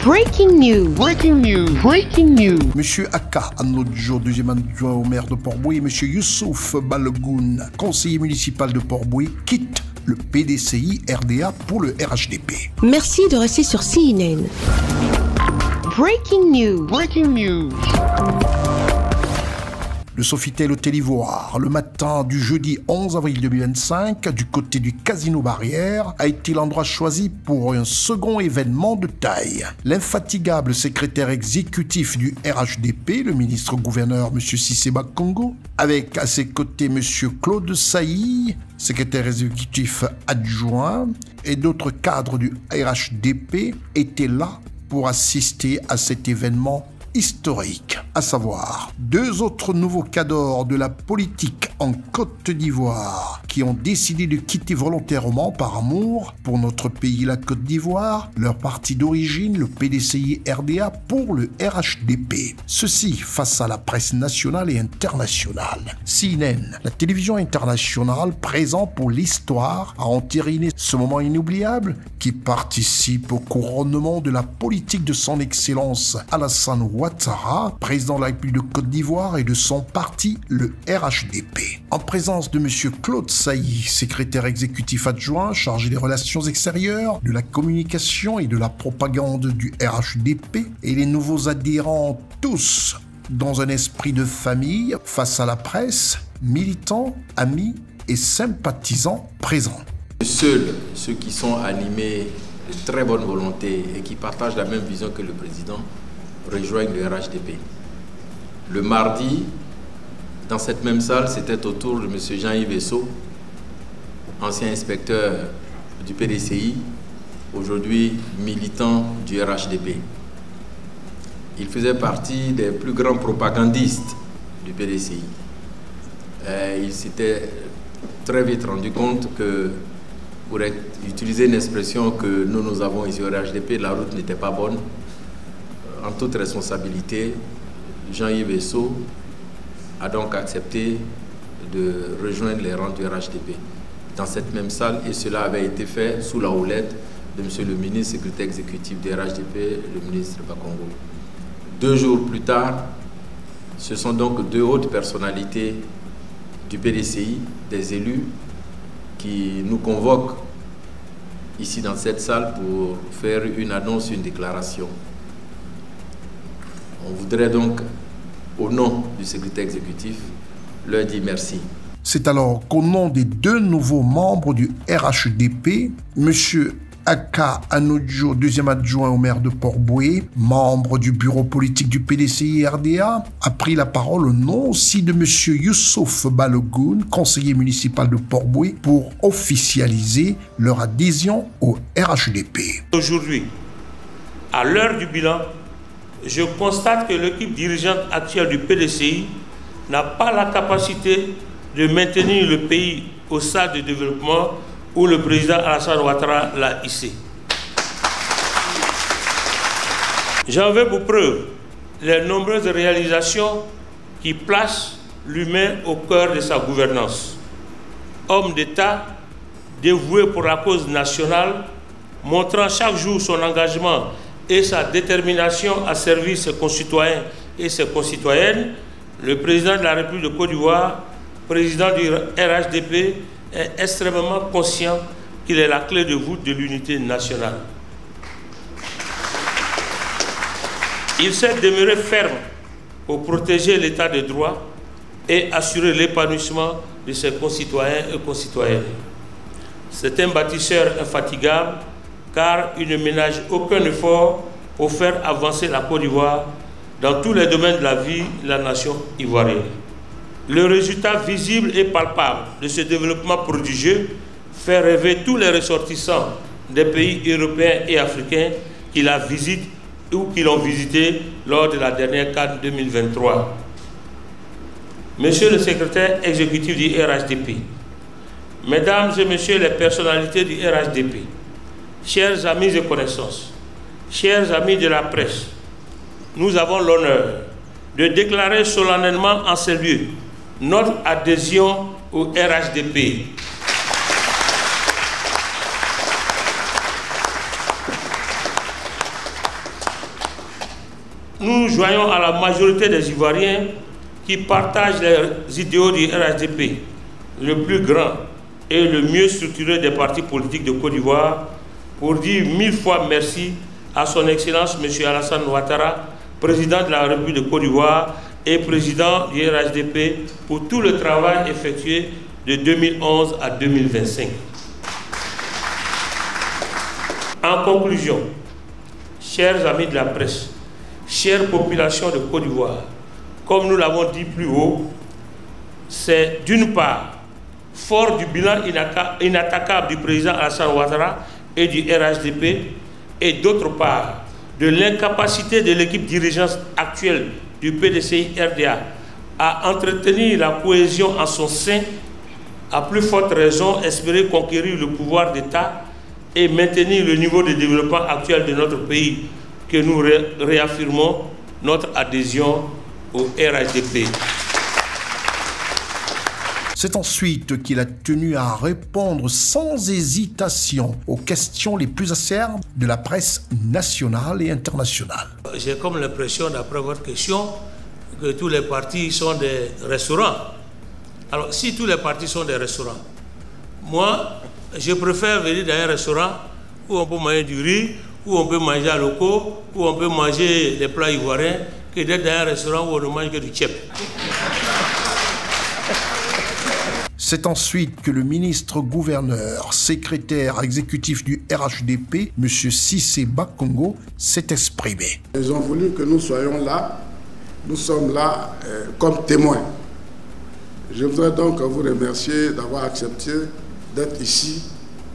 Breaking news. Breaking news. Breaking news. Monsieur Aka Anodjo, deuxième adjoint au maire de Port-Bouillet, Monsieur Youssouf Balogun, conseiller municipal de Port-Bouillet, quitte le PDCI RDA pour le RHDP. Merci de rester sur CNN. Breaking news. Breaking news. Le Sofitel Hôtel Ivoire, le matin du jeudi 11 avril 2025, du côté du Casino Barrière, a été l'endroit choisi pour un second événement de taille. L'infatigable secrétaire exécutif du RHDP, le ministre-gouverneur M. Cissé Bakongo, avec à ses côtés M. Claude Sailly, secrétaire exécutif adjoint, et d'autres cadres du RHDP, étaient là pour assister à cet événement historique, à savoir 2 autres nouveaux cadors de la politique en Côte d'Ivoire qui ont décidé de quitter volontairement par amour pour notre pays, la Côte d'Ivoire, leur parti d'origine, le PDCI RDA, pour le RHDP. Ceci face à la presse nationale et internationale. CNN, la télévision internationale présente pour l'histoire, a entériné ce moment inoubliable qui participe au couronnement de la politique de son Excellence Alassane Ouattara, président de la République de Côte d'Ivoire, et de son parti, le RHDP. En présence de M. Claude Sailly, secrétaire exécutif adjoint chargé des relations extérieures, de la communication et de la propagande du RHDP, et les nouveaux adhérents, tous dans un esprit de famille, face à la presse, militants, amis et sympathisants présents. Seuls ceux qui sont animés de très bonne volonté et qui partagent la même vision que le président rejoignent le RHDP. Le mardi, dans cette même salle, c'était au tour de M. Jean-Yves Esso, ancien inspecteur du PDCI, aujourd'hui militant du RHDP. Il faisait partie des plus grands propagandistes du PDCI. Il s'était très vite rendu compte que, pour utiliser une expression que nous avons ici au RHDP, la route n'était pas bonne. En toute responsabilité, Jean-Yves Esso a donc accepté de rejoindre les rangs du RHDP dans cette même salle, et cela avait été fait sous la houlette de M. le ministre, secrétaire exécutif du RHDP, le ministre Bakongo. 2 jours plus tard, ce sont donc 2 hautes personnalités du PDCI, des élus, qui nous convoquent ici dans cette salle pour faire une annonce, une déclaration. On voudrait donc, au nom du secrétaire exécutif, leur dire merci. C'est alors qu'au nom des 2 nouveaux membres du RHDP, M. Aka Anodjo, deuxième adjoint au maire de Port-Bouillet, membre du bureau politique du PDCI RDA, a pris la parole au nom aussi de M. Youssouf Balogun, conseiller municipal de Port-Bouillet, pour officialiser leur adhésion au RHDP. Aujourd'hui, à l'heure du bilan, je constate que l'équipe dirigeante actuelle du PDCI n'a pas la capacité de maintenir le pays au stade de développement où le président Alassane Ouattara l'a hissé. J'en veux pour preuve les nombreuses réalisations qui placent l'humain au cœur de sa gouvernance. Homme d'État dévoué pour la cause nationale, montrant chaque jour son engagement et sa détermination à servir ses concitoyens et ses concitoyennes, le président de la République de Côte d'Ivoire, président du RHDP, est extrêmement conscient qu'il est la clé de voûte de l'unité nationale. Il s'est demeuré ferme pour protéger l'état de droit et assurer l'épanouissement de ses concitoyens et concitoyennes. C'est un bâtisseur infatigable, car il ne ménage aucun effort pour faire avancer la Côte d'Ivoire dans tous les domaines de la vie de la nation ivoirienne. Le résultat visible et palpable de ce développement prodigieux fait rêver tous les ressortissants des pays européens et africains qui la visitent ou qui l'ont visité lors de la dernière CAN 2023. Monsieur le secrétaire exécutif du RHDP, Mesdames et Messieurs les personnalités du RHDP, chers amis et connaissances, chers amis de la presse, nous avons l'honneur de déclarer solennellement en ces lieux notre adhésion au RHDP. nous nous joignons à la majorité des Ivoiriens qui partagent les idéaux du RHDP, le plus grand et le mieux structuré des partis politiques de Côte d'Ivoire, pour dire 1000 fois merci à son Excellence M. Alassane Ouattara, président de la République de Côte d'Ivoire et président du RHDP, pour tout le travail effectué de 2011 à 2025. En conclusion, chers amis de la presse, chère population de Côte d'Ivoire, comme nous l'avons dit plus haut, c'est d'une part, fort du bilan inattaquable du président Alassane Ouattara et du RHDP, et d'autre part, de l'incapacité de l'équipe dirigeante actuelle du PDCI-RDA à entretenir la cohésion en son sein, à plus forte raison espérer conquérir le pouvoir d'État et maintenir le niveau de développement actuel de notre pays, que nous réaffirmons notre adhésion au RHDP. C'est ensuite qu'il a tenu à répondre sans hésitation aux questions les plus acerbes de la presse nationale et internationale. J'ai comme l'impression, d'après votre question, que tous les partis sont des restaurants. Alors, si tous les partis sont des restaurants, moi, je préfère venir dans un restaurant où on peut manger du riz, où on peut manger à locaux, où on peut manger des plats ivoiriens, que d'être dans un restaurant où on ne mange que du tchèp. C'est ensuite que le ministre-gouverneur, secrétaire exécutif du RHDP, M. Cissé Bakongo, s'est exprimé. Ils ont voulu que nous soyons là. Nous sommes là comme témoins. Je voudrais donc vous remercier d'avoir accepté d'être ici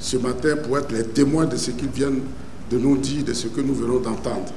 ce matin pour être les témoins de ce qu'ils viennent de nous dire, de ce que nous venons d'entendre.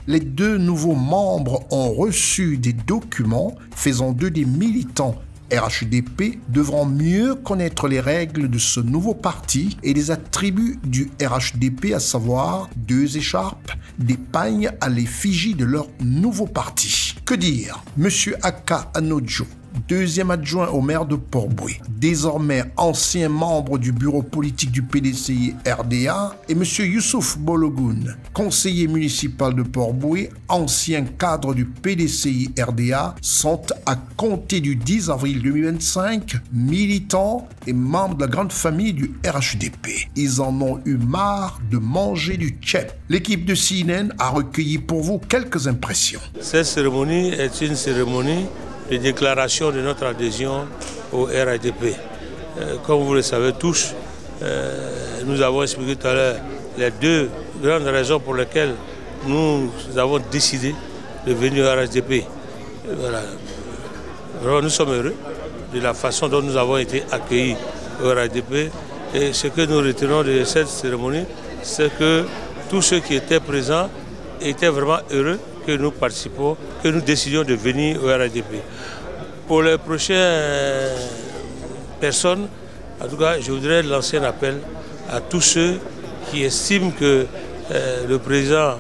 Les deux nouveaux membres ont reçu des documents faisant d'eux des militants RHDP, devront mieux connaître les règles de ce nouveau parti et les attributs du RHDP, à savoir 2 écharpes, des pagnes à l'effigie de leur nouveau parti. Que dire? Monsieur Aka Anodjo, deuxième adjoint au maire de Port-Boué, désormais ancien membre du bureau politique du PDCI-RDA, et M. Youssouf Bologoun, conseiller municipal de Port-Boué, ancien cadre du PDCI-RDA, sont à compter du 10 avril 2025 militants et membres de la grande famille du RHDP. Ils en ont eu marre de manger du tchèp. L'équipe de CNN a recueilli pour vous quelques impressions. Cette cérémonie est une cérémonie de déclaration de notre adhésion au RHDP. Comme vous le savez tous, nous avons expliqué tout à l'heure les 2 grandes raisons pour lesquelles nous avons décidé de venir au RHDP. Voilà. Alors, nous sommes heureux de la façon dont nous avons été accueillis au RHDP. Et ce que nous retenons de cette cérémonie, c'est que tous ceux qui étaient présents étaient vraiment heureux que nous participons, que nous décidions de venir au RHDP. Pour les prochaines personnes, en tout cas, je voudrais lancer un appel à tous ceux qui estiment que le président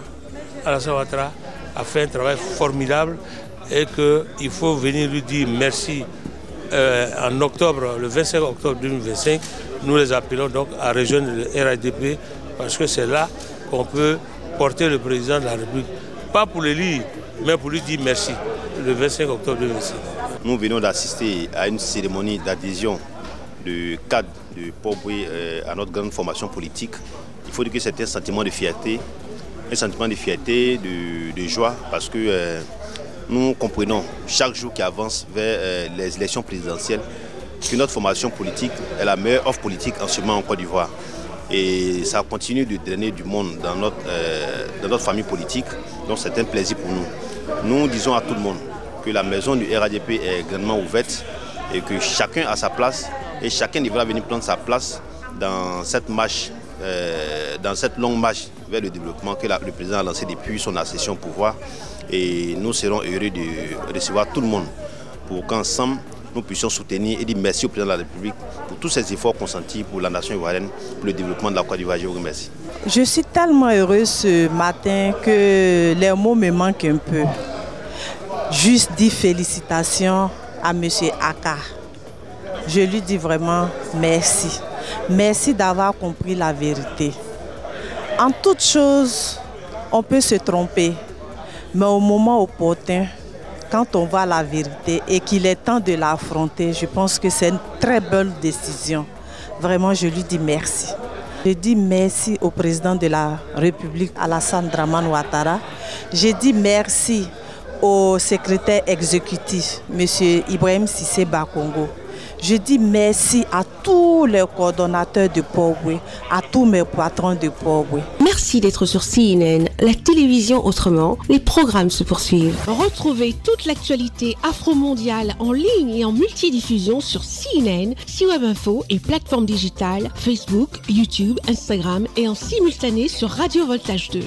Alassane Ouattara a fait un travail formidable et qu'il faut venir lui dire merci en octobre, le 25 octobre 2025. Nous les appelons donc à rejoindre le RHDP parce que c'est là qu'on peut porter le président de la République. Pas pour le lire, mais pour lui dire merci, le 25 octobre 2025. Nous venons d'assister à une cérémonie d'adhésion du cadre de Port-Boué à notre grande formation politique. Il faut dire que c'est un sentiment de fierté, de joie, parce que nous comprenons chaque jour qui avance vers les élections présidentielles que notre formation politique est la meilleure offre politique en ce moment en Côte d'Ivoire. Et ça continue de drainer du monde dans notre famille politique, donc c'est un plaisir pour nous. Nous disons à tout le monde que la maison du RHDP est grandement ouverte et que chacun a sa place et chacun devra venir prendre sa place dans cette marche, dans cette longue marche vers le développement que le président a lancé depuis son accession au pouvoir. Et nous serons heureux de recevoir tout le monde pour qu'ensemble nous puissions soutenir et dire merci au président de la République pour tous ces efforts consentis pour la nation ivoirienne, pour le développement de la Côte d'Ivoire. Je vous remercie. Je suis tellement heureuse ce matin que les mots me manquent un peu. Juste dire félicitations à M. Aka. Je lui dis vraiment merci. Merci d'avoir compris la vérité. En toute chose, on peut se tromper. Mais au moment opportun, quand on voit la vérité et qu'il est temps de l'affronter, je pense que c'est une très belle décision. Vraiment, je lui dis merci. Je dis merci au président de la République, Alassane Dramane Ouattara. Je dis merci au secrétaire exécutif, M. Ibrahim Cissé Bakongo. Je dis merci à tous les coordonnateurs de Port-Boué, à tous mes patrons de Port-Boué. Merci d'être sur CNN, la télévision autrement. Les programmes se poursuivent. Retrouvez toute l'actualité afro-mondiale en ligne et en multidiffusion sur CNN, C-Web Info et plateformes digitales, Facebook, YouTube, Instagram et en simultané sur Radio Voltage 2.